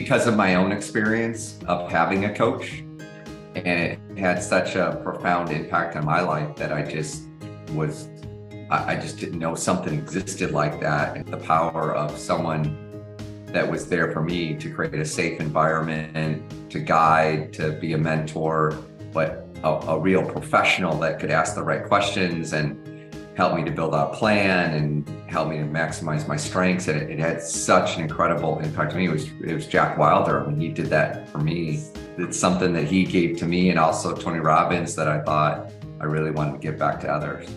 because of my own experience of having a coach, and it had such a profound impact on my life that I just didn't know something existed like that. And the power of someone that was there for me to create a safe environment, to guide, to be a mentor, but a real professional that could ask the right questions and help me to build out a plan and help me to maximize my strengths. And it had such an incredible impact on me. It was Jack Wilder. I mean, he did that for me. It's something that he gave to me, and also Tony Robbins, that I thought I really wanted to give back to others.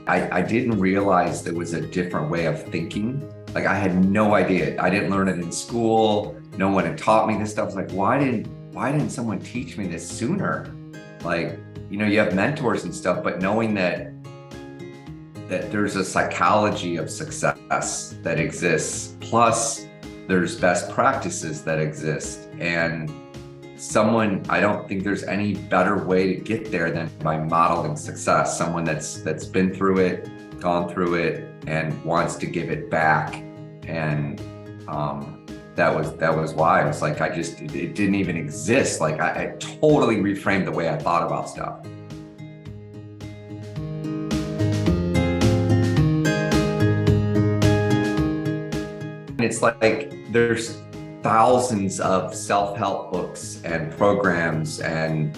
I didn't realize there was a different way of thinking. Like, I had no idea. I didn't learn it in school. No one had taught me this stuff. I was like, why didn't someone teach me this sooner? Like, you have mentors and stuff, but knowing that there's a psychology of success that exists, plus there's best practices that exist. And I don't think there's any better way to get there than by modeling success. Someone that's been through it, gone through it, and wants to give it back. And that was why I was like, it didn't even exist. Like, I totally reframed the way I thought about stuff. And it's like there's thousands of self-help books and programs and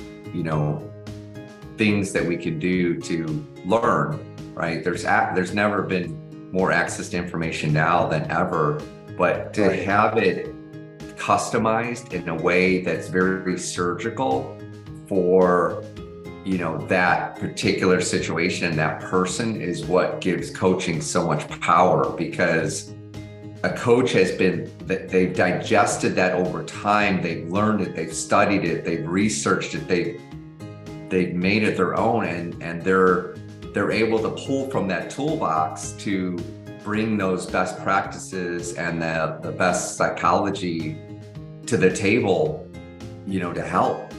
things that we can do to learn, right? There's never been more access to information now than ever, but to have it customized in a way that's very surgical for that particular situation and that person is what gives coaching so much power. Because a coach they've digested that over time, they've learned it, they've studied it, they've researched it, they've made it their own, and they're able to pull from that toolbox to bring those best practices and the best psychology to the table, to help.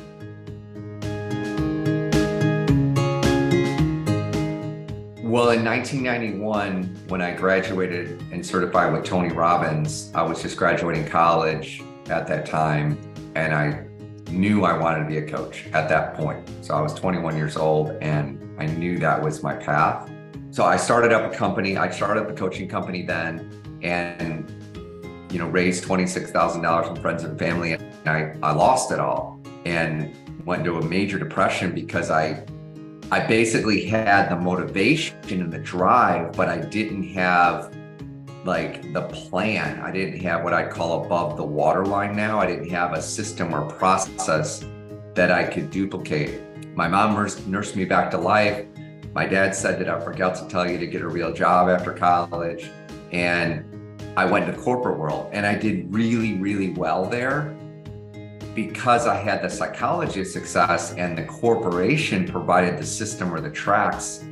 Well, in 1991, when I graduated and certified with Tony Robbins, I was just graduating college at that time, and I knew I wanted to be a coach at that point. So I was 21 years old, and I knew that was my path. So I started up a company. I started up a coaching company then, and raised $26,000 from friends and family. And I lost it all and went into a major depression because I basically had the motivation and the drive, but I didn't have like the plan. I didn't have what I call above the waterline now. I didn't have a system or process that I could duplicate. My mom nursed me back to life. My dad said that I forgot to tell you to get a real job after college. And I went to the corporate world, and I did really, really well there, because I had the psychology of success, and the corporation provided the system or the tracks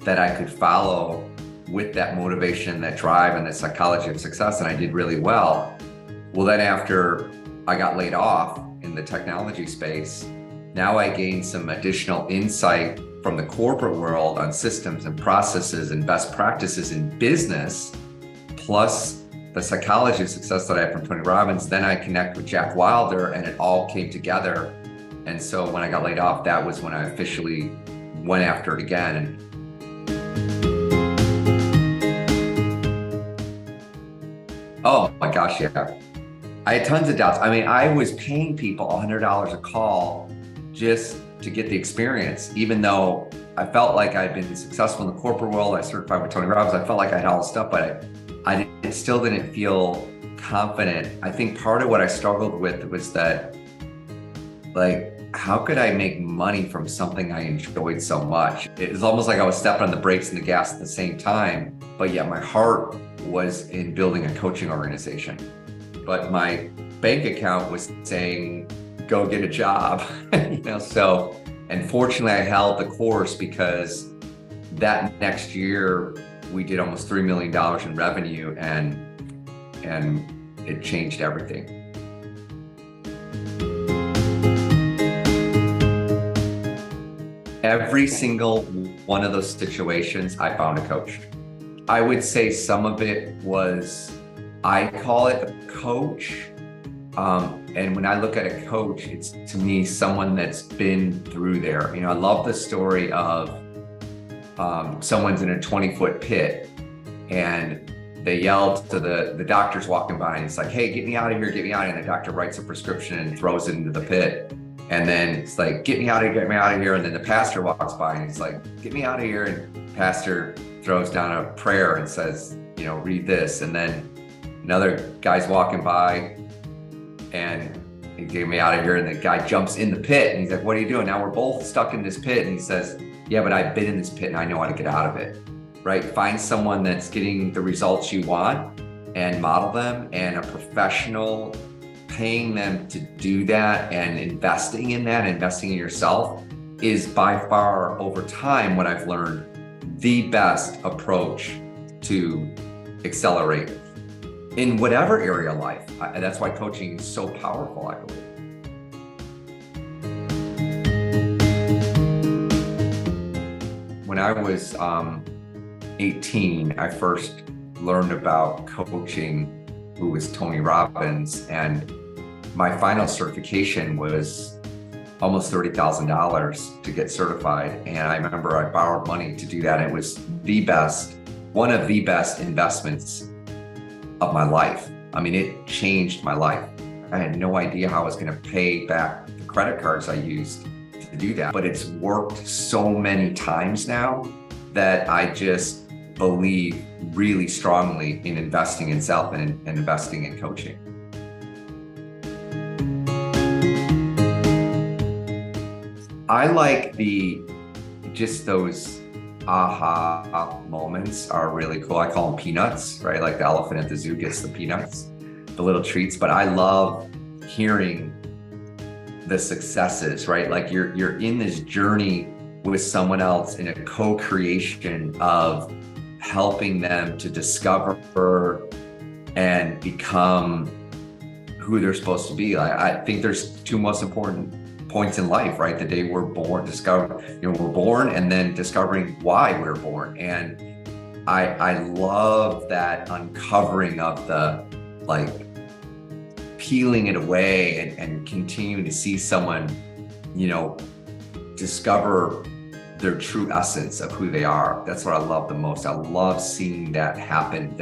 that I could follow with that motivation, that drive, and the psychology of success, and I did really well. Well, then after I got laid off in the technology space, now I gained some additional insight from the corporate world on systems and processes and best practices in business, plus the psychology of success that I had from Tony Robbins. Then I connect with Jack Wilder, and it all came together. And so when I got laid off, that was when I officially went after it again. Oh my gosh, yeah. I had tons of doubts. I mean, I was paying people $100 a call just to get the experience, even though I felt like I'd been successful in the corporate world. I certified with Tony Robbins. I felt like I had all the stuff, but I still didn't feel confident. I think part of what I struggled with was that, like, how could I make money from something I enjoyed so much? It was almost like I was stepping on the brakes and the gas at the same time, but yet my heart was in building a coaching organization. But my bank account was saying, go get a job, so, and fortunately I held the course, because that next year we did almost $3 million in revenue, and it changed everything. Every single one of those situations, I found a coach. I would say some of it was, I call it a coach. And when I look at a coach, it's to me someone that's been through there. I love the story of someone's in a 20-foot pit and they yelled to the doctor's walking by and it's like, hey, get me out of here, get me out of here. And the doctor writes a prescription and throws it into the pit. And then it's like, get me out of here, get me out of here. And then the pastor walks by and he's like, get me out of here. And pastor throws down a prayer and says, read this. And then another guy's walking by and he gave me out of here. And the guy jumps in the pit and he's like, what are you doing? Now we're both stuck in this pit. And he says, yeah, but I've been in this pit and I know how to get out of it, right? Find someone that's getting the results you want and model them, and a professional, paying them to do that and investing in that, investing in yourself is by far over time what I've learned the best approach to accelerate in whatever area of life. That's why coaching is so powerful, I believe. When I was 18, I first learned about coaching, who was Tony Robbins, and my final certification was almost $30,000 to get certified. And I remember I borrowed money to do that. It was one of the best investments of my life. It changed my life. I had no idea how I was going to pay back the credit cards I used to do that. But it's worked so many times now that I just believe really strongly in investing in self and investing in coaching. I like those aha moments are really cool. I call them peanuts, right? Like the elephant at the zoo gets the peanuts, the little treats, but I love hearing the successes, right? Like you're in this journey with someone else in a co-creation of helping them to discover and become who they're supposed to be. I think there's two most important points in life, right? The day we're born, we're born, and then discovering why we're born. And I love that uncovering of the, peeling it away and continuing to see someone, discover their true essence of who they are. That's what I love the most. I love seeing that happen,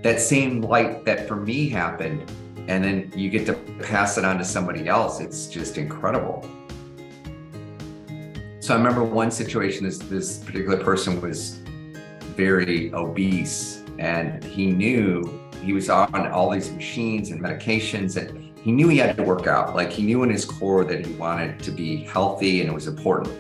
that same light that for me happened, and then you get to pass it on to somebody else. It's just incredible. So I remember one situation, this particular person was very obese, and he knew he was on all these machines and medications, and he knew he had to work out. He knew in his core that he wanted to be healthy and it was important.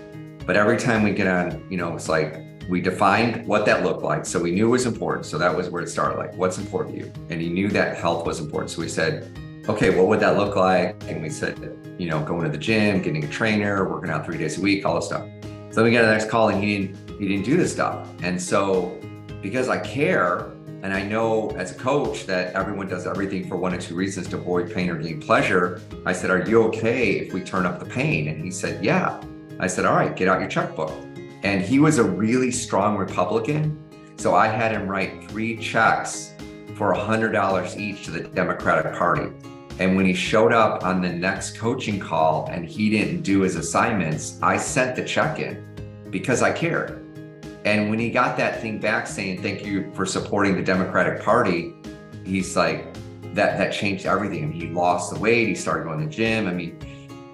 But every time we get on, it's like we defined what that looked like. So we knew it was important. So that was where it started, what's important to you? And he knew that health was important. So we said, okay, what would that look like? And we said, going to the gym, getting a trainer, working out 3 days a week, all this stuff. So then we got the next call and he didn't do this stuff. And so because I care, and I know as a coach that everyone does everything for one or two reasons, to avoid pain or gain pleasure, I said, are you okay if we turn up the pain? And he said, yeah. I said, all right, get out your checkbook. And he was a really strong Republican. So I had him write 3 checks for $100 each to the Democratic Party. And when he showed up on the next coaching call and he didn't do his assignments, I sent the check in because I cared. And when he got that thing back saying, thank you for supporting the Democratic Party, he's like, that changed everything. And he lost the weight, he started going to the gym.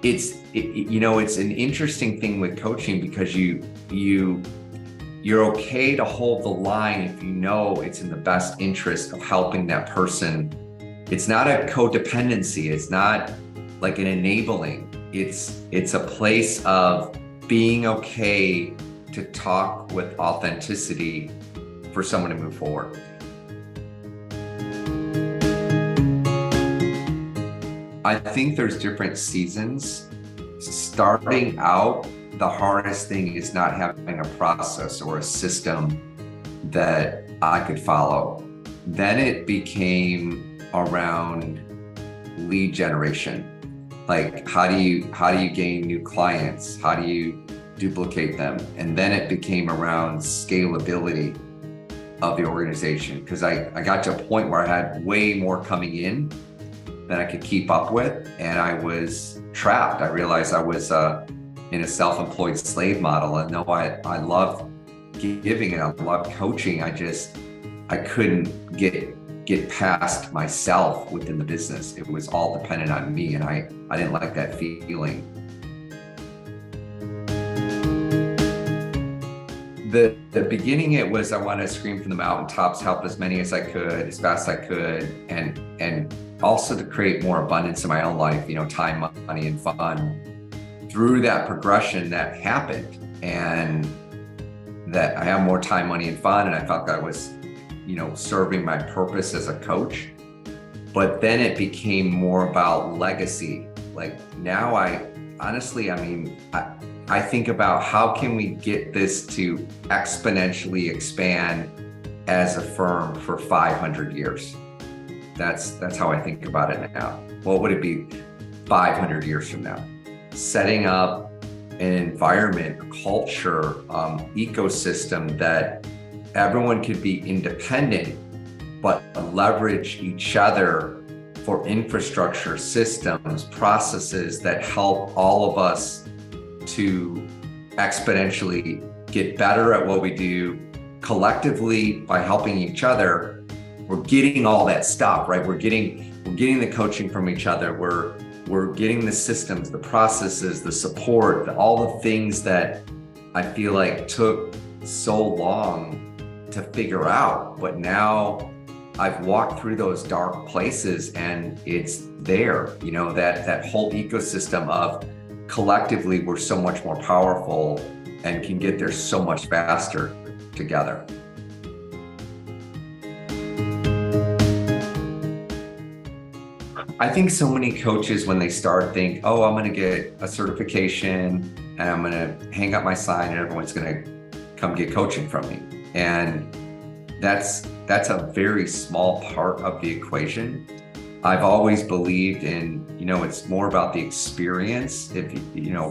It's an interesting thing with coaching because you're okay to hold the line if you know it's in the best interest of helping that person. It's not a codependency. It's not like an enabling. It's a place of being okay to talk with authenticity for someone to move forward. I think there's different seasons. Starting out, the hardest thing is not having a process or a system that I could follow. Then it became around lead generation. How do you gain new clients? How do you duplicate them. And then it became around scalability of the organization, because I got to a point where I had way more coming in than I could keep up with, and I was trapped. I realized I was in a self-employed slave model. And though I loved giving and I loved coaching, I couldn't get past myself within the business. It was all dependent on me, and I didn't like that feeling. The beginning, it was I wanted to scream from the mountaintops, help as many as I could, as fast as I could, and also to create more abundance in my own life, time, money, and fun. Through that progression that happened, and that I have more time, money, and fun, and I felt that I was, serving my purpose as a coach. But then it became more about legacy. Like now I think about how can we get this to exponentially expand as a firm for 500 years. That's how I think about it now. What would it be 500 years from now? Setting up an environment, a culture, ecosystem that everyone could be independent, but leverage each other for infrastructure, systems, processes that help all of us to exponentially get better at what we do collectively. By helping each other, we're getting all that stuff, right? We're getting the coaching from each other. We're getting the systems, the processes, the support, all the things that I feel like took so long to figure out. But now I've walked through those dark places and it's there, that whole ecosystem of collectively we're so much more powerful and can get there so much faster together. I think so many coaches, when they start, think, oh, I'm going to get a certification and I'm going to hang up my sign and everyone's going to come get coaching from me. And that's a very small part of the equation. I've always believed in, it's more about the experience, if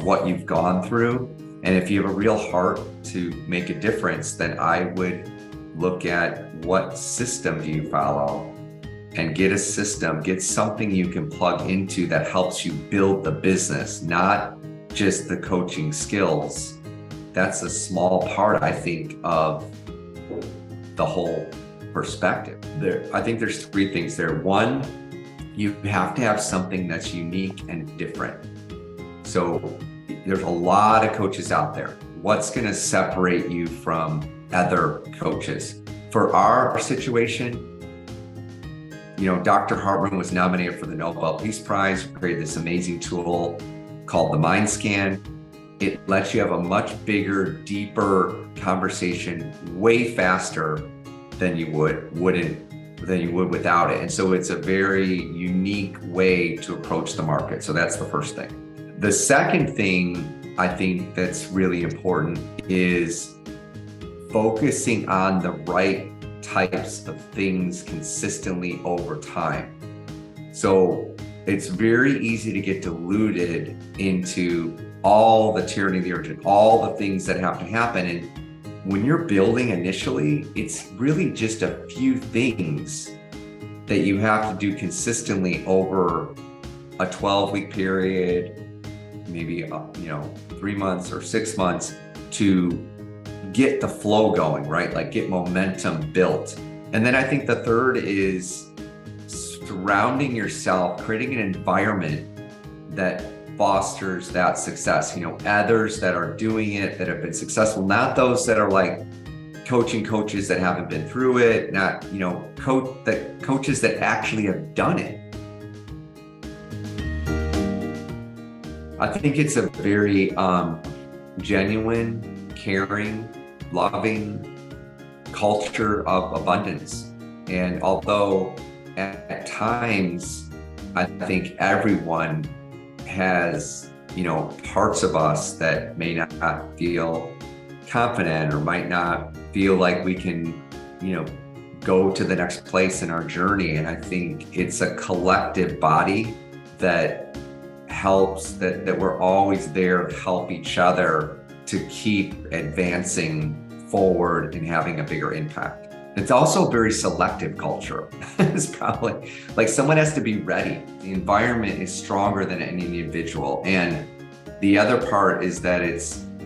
what you've gone through. And if you have a real heart to make a difference, then I would look at what system do you follow and get a system, get something you can plug into that helps you build the business, not just the coaching skills. That's a small part, I think, of the whole perspective. I think there's three things there. One, you have to have something that's unique and different. So there's a lot of coaches out there. What's going to separate you from other coaches? For our situation, Dr. Hartman was nominated for the Nobel Peace Prize, created this amazing tool called the Mind Scan. It lets you have a much bigger, deeper conversation way faster than you would without it. And so it's a very unique way to approach the market. So that's the first thing. The second thing I think that's really important is focusing on the right types of things consistently over time. So it's very easy to get diluted into all the tyranny of the urgent, all the things that have to happen. And when you're building initially, it's really just a few things that you have to do consistently over a 12-week period, maybe 3 months or 6 months, to get the flow going, right? Like get momentum built. And then I think the third is surrounding yourself, creating an environment that fosters that success. Others that are doing it, that have been successful, not those that are like coaching coaches that haven't been through it, not, coaches that actually have done it. I think it's a very genuine, caring, loving culture of abundance. And although at times, I think everyone has, parts of us that may not feel confident or might not feel like we can, go to the next place in our journey. And I think it's a collective body that helps, that we're always there to help each other to keep advancing forward and having a bigger impact. It's also a very selective culture. It's probably like someone has to be ready. The environment is stronger than any individual. And the other part is that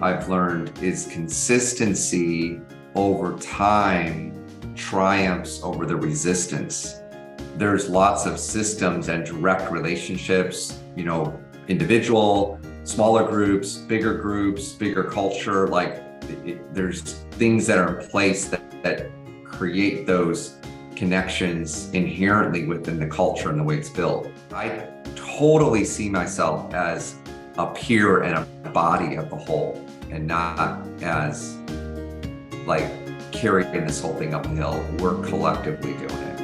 I've learned is consistency over time triumphs over the resistance. There's lots of systems and direct relationships, individual, smaller groups, bigger culture. There's things that are in place that create those connections inherently within the culture and the way it's built. I totally see myself as a peer and a body of the whole, and not as like carrying this whole thing up the hill. We're collectively doing it.